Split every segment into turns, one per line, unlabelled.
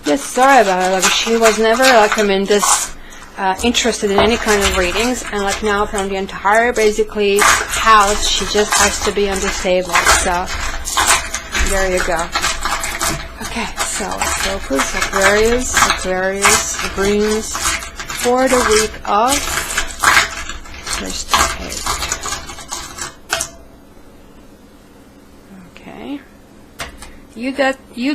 Yes, sorry about it. Like, she was never like this interested in any kind of readings, and like now from the entire basically house, she just has to be on this table. So there you go. Okay, so let's focus. Aquarius, greens for the week of 1st to 8th. Okay. You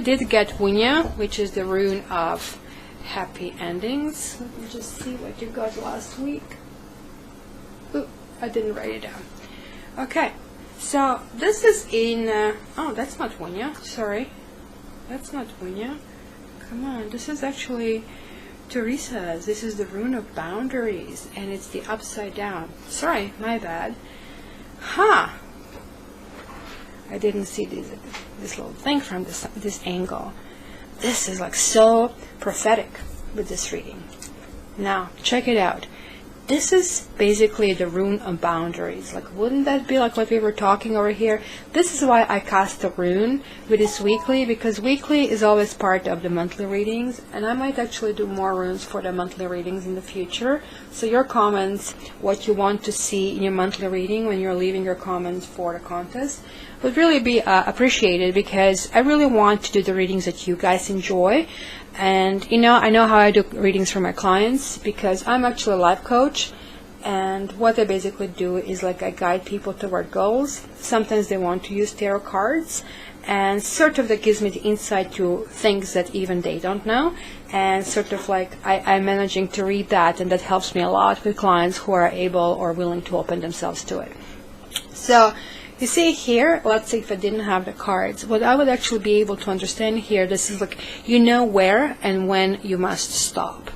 did get Wunya, which is the rune of happy endings. Let me just see what you got last week. Ooh, I didn't write it down. Okay, so this is in, oh, that's not Wunya, sorry. That's not Wunya. Come on, this is actually Teresa's. This is the rune of boundaries, and it's the upside down. Sorry, my bad. Huh. I didn't see this little thing from this angle. This is like so prophetic with this reading. Now, check it out. This is basically the rune of boundaries. Like, wouldn't that be like what we were talking over here? This is why I cast the rune with this weekly, because weekly is always part of the monthly readings, and I might actually do more runes for the monthly readings in the future. So your comments, what you want to see in your monthly reading when you're leaving your comments for the contest, would really be appreciated, because I really want to do the readings that you guys enjoy. And you know, I know how I do readings for my clients, because I'm actually a life coach, and what I basically do is like I guide people toward goals. Sometimes they want to use tarot cards, and sort of that gives me the insight to things that even they don't know, and sort of like I'm managing to read that, and that helps me a lot with clients who are able or willing to open themselves to it. So you see here, let's say if I didn't have the cards, what I would actually be able to understand here, this is like, you know where and when you must stop.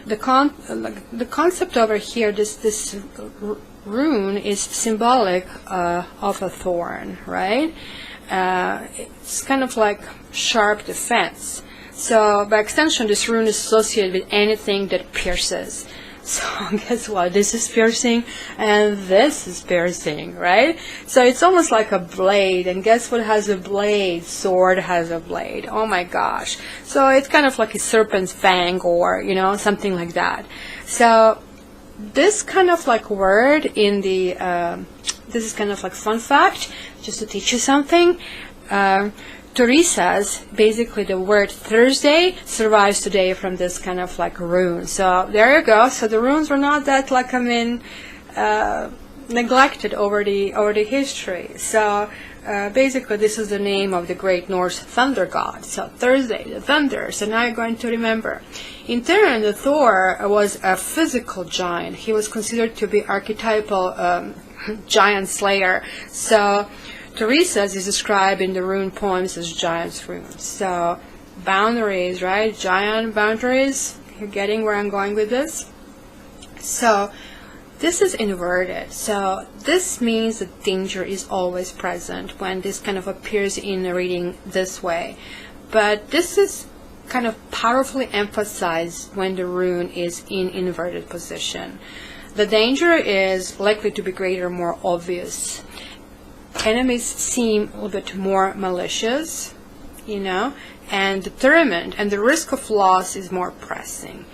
The concept over here, this rune is symbolic of a thorn, right? It's kind of like sharp defense. So by extension, this rune is associated with anything that pierces. So guess what? This is piercing, and this is piercing, right? So it's almost like a blade, and guess what has a blade? Sword has a blade. Oh my gosh. So it's kind of like a serpent's fang, or, you know, something like that. So this kind of like word in the, this is kind of like fun fact, just to teach you something. Teresa's, basically the word Thursday survives today from this kind of like rune. So there you go. So the runes were not that like, I mean, neglected over the history. So basically this is the name of the great Norse thunder god. So Thursday, the thunder. So now you're going to remember. In turn, the Thor was a physical giant. He was considered to be archetypal giant slayer. So Teresa's is described in the rune poems as giant's runes. So boundaries, right? Giant boundaries. You're getting where I'm going with this? So this is inverted. So this means that danger is always present when this kind of appears in a reading this way. But this is kind of powerfully emphasized when the rune is in inverted position. The danger is likely to be greater, more obvious. Enemies seem a little bit more malicious, you know, and determined, and the risk of loss is more pressing.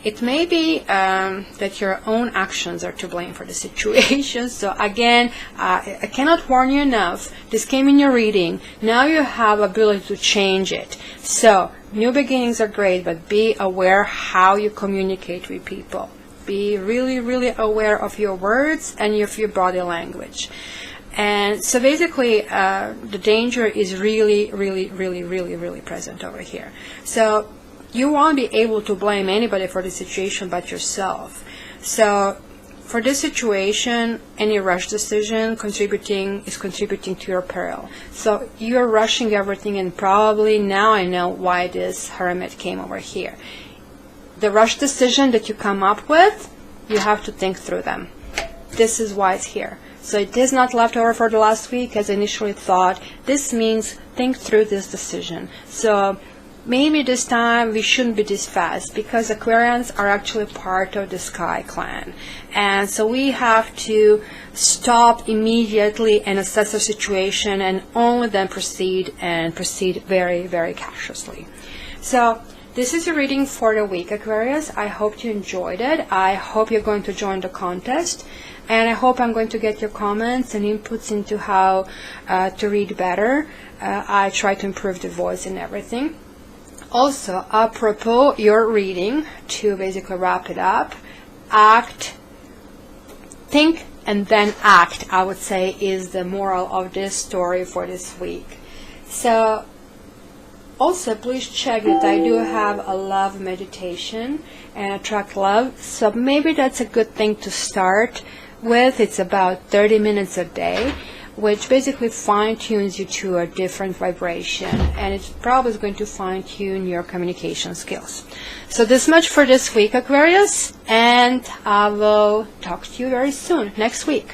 It may be that your own actions are to blame for the situation. So again, I cannot warn you enough. This came in your reading. Now you have ability to change it. So new beginnings are great, but be aware how you communicate with people. Be really, really aware of your words and of your body language. And so basically, the danger is really, really, really, really, really present over here. So you won't be able to blame anybody for the situation but yourself. So for this situation, any rush decision is contributing to your peril. So you're rushing everything, and probably now I know why this hermit came over here. The rush decision that you come up with, you have to think through them. This is why it's here. So it is not left over for the last week as I initially thought. This means think through this decision. So maybe this time we shouldn't be this fast, because Aquarians are actually part of the Sky Clan. And so we have to stop immediately and assess our situation, and only then proceed very, very cautiously. So this is your reading for the week, Aquarius. I hope you enjoyed it. I hope you're going to join the contest. And I hope I'm going to get your comments and inputs into how to read better. I try to improve the voice and everything. Also, apropos your reading, to basically wrap it up, think and then act, I would say, is the moral of this story for this week. So, also, please check that I do have a love meditation and attract love. So maybe that's a good thing to start with. It's about 30 minutes a day, which basically fine-tunes you to a different vibration, and it's probably going to fine-tune your communication skills. So this much for this week, Aquarius, and I will talk to you very soon, next week.